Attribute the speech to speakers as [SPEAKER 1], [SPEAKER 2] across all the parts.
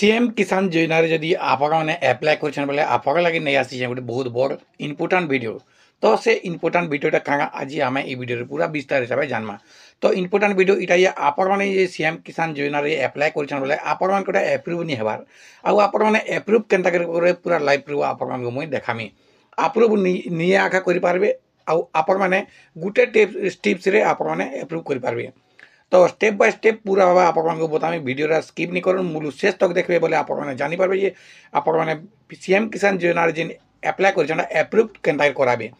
[SPEAKER 1] CM किसान योजना जदि आपने एप्लाय कर बोले आप लगे नहीं आसी गोटे बहुत बड़ इम्पोर्टाट वीडियो। तो से इम्पोर्टाट वीडियोटा क्या आज आम ये वीडियो पूरा विस्तार हिसाब से जानमा। तो इम्पोर्टाट वीडियो इटा ये आपने सीएम किसान योजना एप्लाय कर बोले आपटा एप्रुव नहीं हबार आपने एप्रुव के पूरा लाइव प्रूफ आपको मुझे देखामी आप्रुव नहीं आखा करें आपण मैंने गोटे स्टेप्स आपने एप्रुव करें। तो स्टेप बाय स्टेप पूरा भाव आपको बतामी वीडियो स्किप नहीं कर मूल शेष तक देखिए बोले आपने जानीपारे जे आपने सीएम किसान योजना जेन एप्लाय कर एप्रुव केन्ता करावे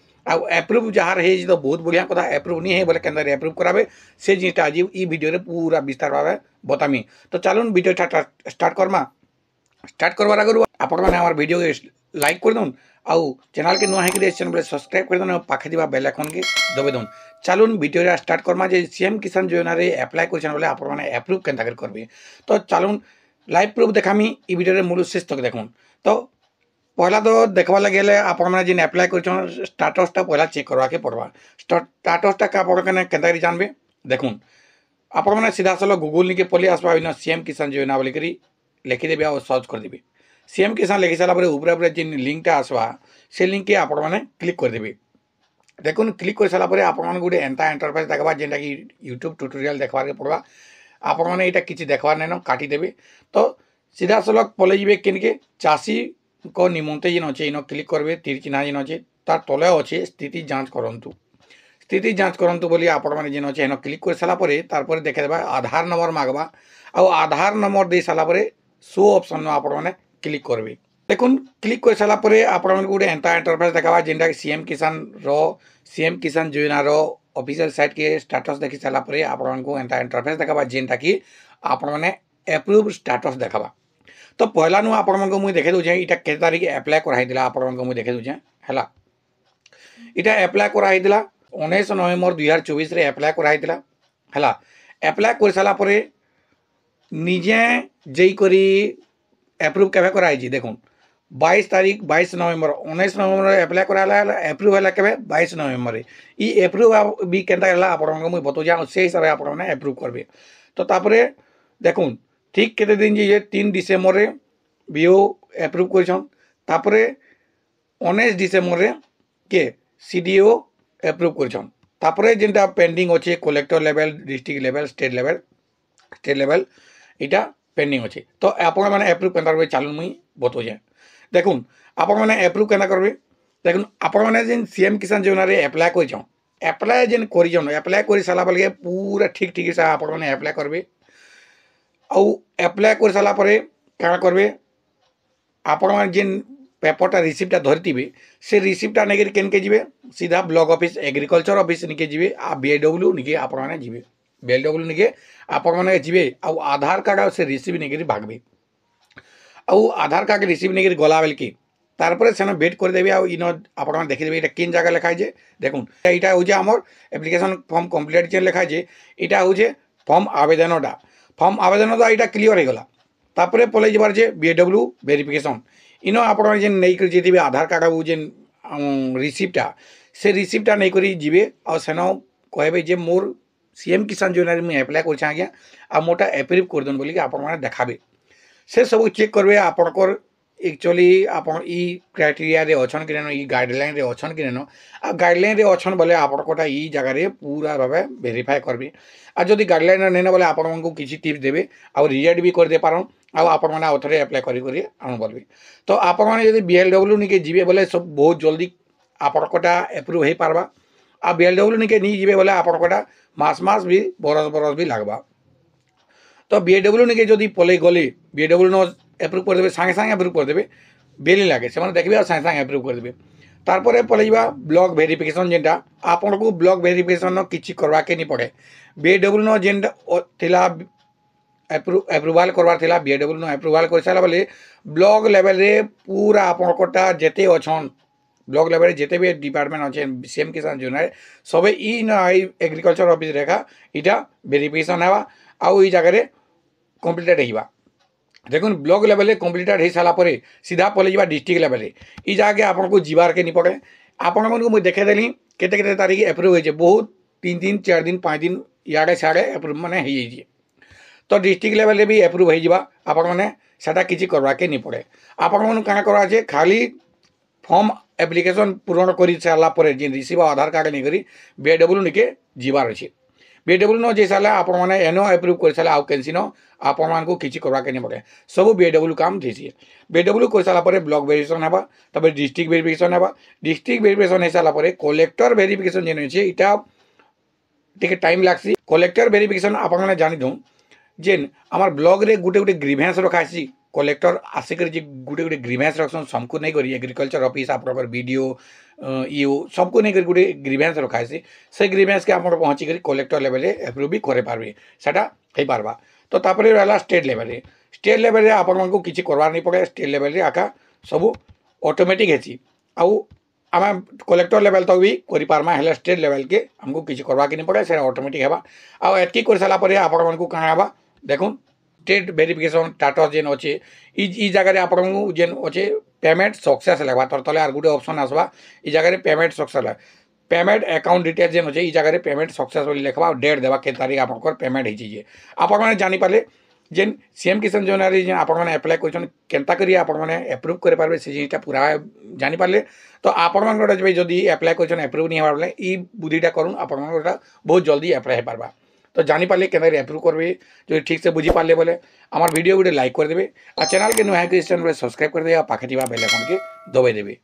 [SPEAKER 1] एप्रुव जहाँ है तो बहुत बढ़िया कथा एप्रुव नहीं है बोले केन्ता एप्रुव करावे से जिनटा आज ये वीडियो पूरा विस्तार भाव बतामी। तो चलून वीडियो स्टार्ट करमा। स्टार्ट करवार आगे आपने वीडियो लाइक कर दून आउ चैनल के नुआ है बोले सब्सक्राइब कर दून पाखे दिवा बेल आइकन के दबे दून। चलून वीडियो स्टार्ट करमा जे सीएम किसान योजना एप्लाय कर बोले आपने एप्रुव केन्ता करेंगे। तो चलून लाइव प्रूफ देखामी ई वीडियो मूल शेष तक देखून। तो पहला तो देखवा लगे आपने जिन एप्लाय कर स्टाटसटा पहला चेक करवा के पड़वा। स्टाटसटा केन्ता जानबे देखून आपने सीधा साल गूगल निके पलि आसवा इन सीएम किसान योजना बोलिक लिखिदेवे और सर्च करदेवे। सीएम किसान लिखि सारापर ऊपर जिन लिंकटा आसवा से लिंक के आपने क्लिक करदेवे। देखुन क्लिक कर सारापर आपन गोटे एंता इंटरफेस देखा जेनटा कि यूट्यूब ट्यूटोरियल देखवार के पड़वा आपने यहाँ किसी देखवार नहीं काटिदेवे। तो सीधा सलग पलि जाए किनके चाषी को निमंते जेन अच्छे इन क्लिक करेंगे तीर चिन्ह जेन अच्छे तार तले अच्छे स्थिति जांच करूँ स्थिति जांच करूँ बोली आपने जेन अच्छे इन क्लिक कर सारापर तार देखेदेवा आधार नंबर मागवा आधार नंबर दे सारापर शो ऑप्शन आपने क्लिक करेंगे। देखुन क्लिक कर सारापर आपन गोटे एंता इंटरफेस देखा जेनटा सीएम किसान योजना ऑफिशियल साइट के स्टेटस देखि सारापर आपको एंता इंटरफेस देखा जेनटा कि आपने एप्रुव स्टेटस देखा। तो पहला नु आपको मुझे देखे दूचे इटा के तारिख एप्लाय कराइला आपको मुझे देखे दूचे है इटा एप्लाय कराइला 19 नवेम्बर 2024 एप्लाय कराइला है। एप्लाय कर सारापर निजे जईकरी एप्रुव केवे कराई देखुन 22 तारीख 22 नवेम्बर 19 नवेम्बर एप्लाय कराला एप्रुव है के 22 नवेम्बर ये एप्रुव भी केन्ता आपको मुझे बतौजा से हिसाब से आपने एप्रुव करेंगे। तो तापर देखुन ठीक केते दिन जे 3 डिसेम्बर बीओ एप्रुव कर 19 डिसेम्बर के सीडीओ एप्रुव कर जेनटा पेंडिंग अच्छे collector level district level state level इटा पेंडिंग अच्छे। तो आपने एप्रुव केन्ता चालू मुई बतौजे देखुन आपने एप्रुव केन्ता करेंगे। देखुन आपने जेन सीएम किसान योजना एप्लाय कर एप्लाय जेन एप्लाय कर सारा बेल पूरा ठीक ठीक से आपने एप्लाय करेंगे एप्लाय कर सारापर क्या करेंगे आप जेन पेपरटा रिसीप्टा धरती से रिसीप्टा नहीं केनके जी सीधा ब्लॉक ऑफिस एग्रीकल्चर ऑफिस निके जी बीएलडब्ल्यू निके आपने जी बीएलडब्ल्यू निके आपने जी आधार कार्ड से रिसीव नहीं भागबे आधार कार्ड रिसीव नहीं गला बेल की तारपर से वेट करदेवे इन आप देखीदेवे ये किन जगह लिखाई देखुन यहाँ हूँ आम एप्लिकेशन फॉर्म कम्प्लीट जेन लिखाई यहाँ हूँ फॉर्म आवेदनटा यहाँ क्लीयर हो गला। तापर पलि जबार जे बीएलडब्ल्यू वेरिफिकेशन इन आप नहीं जीते आधार कार्ड जेन रिसीप्टा से रिसीप्टा नहीं कर जी सेन कहे जे मोर सीएम किसान योजना मुझे एप्लाय कर आज्ञा आ मोटा एप्रुव कर दून बोलिक आपने देखाबे से सब चेक करेंगे आपणकर एक्चुअली आप क्राइटेरिया रे अच्छन कि नहीं गाइडलाइन रे अच्छन कि नहीं आ गाइडलाइन रे अच्छन बोले आपटा ई जगह पूरा भाव वेरीफाई करबे आ जदि गाइडलाइन नहीं बोले आपको किसी टिप्स देवे आ रिजेक्ट भी कर दे पारन आपने आउे एप्लाय करें आनु बोलबे। तो आपने बीएलडब्ल्यू निके जीवे बोले सब बहुत जल्दी आपटा एप्रुव हो पारबा आ बीएलडब्ल्यू निके नहीं जीवे बोले आपटा मास भी बरस भी लगवा। तो बीएलडब्ल्यू निके जदि पलि गले बीएलडब्ल्यू न एप्रुव करदे सागे सागे एप्रुव करदे बेली लगे से देखिए सागे सागे एप्रुव करदे। तारपर पलि जा ब्लॉक वेरिफिकेशन जेनटा आपन को ब्लॉक वेरिफिकेशन किसी करवाके नहीं पड़े बीएलडब्ल्यू न जेनटा थिला एप्रुवाल करवार थिला बीएलडब्ल्यू न एप्रुवाल कर सारा बेले ब्लॉक लेवल रे पूरा आपनकोटा जेते अच्छन ब्लॉक लेवल जिते भी डिपार्टमेंट अच्छे सीएम किसान योजना सब एग्रीकल्चर ऑफिस रेखा इटा वेरिफिकेशन है आउ जगह कम्प्लीटेड होगा। देखुन ब्लॉक लेवल कम्प्लीटेड हो सारापर सीधा पलि जा डिस्ट्रिक्ट लेवल ये जगह आपको जीवार के नहीं पड़े आपण मुझे देखेदेली केते तारीख एप्रुव हो बहुत 3 दिन 4 दिन 5 दिन इे सियाड़े एप्रुव मैंने हो। तो डिस्ट्रिक्ट लेवल भी एप्रुव हो आप सेटा किसी करवाके नहीं पड़े आपण मन क्या करा जे खाली फॉर्म एप्लिकेशन पूरण कर सारा पर जे रिसीव आधार कार्ड नहीं करी बीएडब्ल्यू निके जीवार अच्छे बीएडब्ल्यू न जे सारा आपण मैंने एनो एप्रूव कर सारा आउ कैंसी न आपण मान किसी करवाके नहीं पड़े सब बीएडब्ल्यू काम थी बीएडब्ल्यू कर सारा पर ब्लॉक वेरिफिकेशन है तब डिस्ट्रिक्ट वेरिफिकेशन है डिस्ट्रिक्ट वेरिफिकेशन हो सारा कलेक्टर वेरिफिकेशन जेन अच्छे इटा टे टाइम लग्सी कलेक्टर वेरिफिकेशन आप जानी दूँ जेन आम ब्लॉक रे गुटे गुटे ग्रीभेन्स रखासी कलेक्टर आसिक गुटे गुटे ग्रीभेन्स रखसन सबको नहीं करी एग्रीकल्चर ऑफिस आप वीडियो ईओ सबको नहीं करी गुटे ग्रीभेन्स रखासी से ग्रीभेन्स के आप पहुँची कर कलेक्टर लेवल एप्रूव भी करे पारबे सेटा हो पारबा तो तापर रहा स्टेट लेवल आपको किसी करवार नहीं पड़े स्टेट लेवल आका सब ऑटोमेटिक है आउ आम कलेक्टर लेवल तक भी करें हेल्ला स्टेट लेवल के आमको किसी करवाके नहीं पड़े से ऑटोमेटिक है आउ एतकी कर सारा पर आपको कहाँ है देखुन स्टेट वेरिफिकेशन स्टेटस जेन अच्छे ई जगह आपको जेन अच्छे पेमेंट सक्सेस लगवा तर तले आर गोटे ऑप्शन आसवा ई जगह पेमेंट सक्सेस लग पेमेंट अकाउंट डिटेल जेन अच्छे ई जगह पेमेंट सक्सेस लिखवा डेट देवा के तारीख आप पेमेंट होइए आपने जानीपारे जेन सीएम किसान योजना जेन आपने एप्लाय करता करी आपने एप्रूव कर पारे से जिनटा पूरा जानीपारे तो आपड़ी जदि एप्लाय कर एप्रूव नहीं होगा बोले ई बुद्धिटा करूँ आप बहुत जल्दी एप्लाय हो पारबा तो जानीपारे के एप्रूव करेंगे जो ठीक से बुझी पारे बोले आम वीडियो गोटे लाइक करदे और चैनल के नुआ चैनल सब्सक्राइब कर दे पाखे बेल आइकन के दबाई देवे।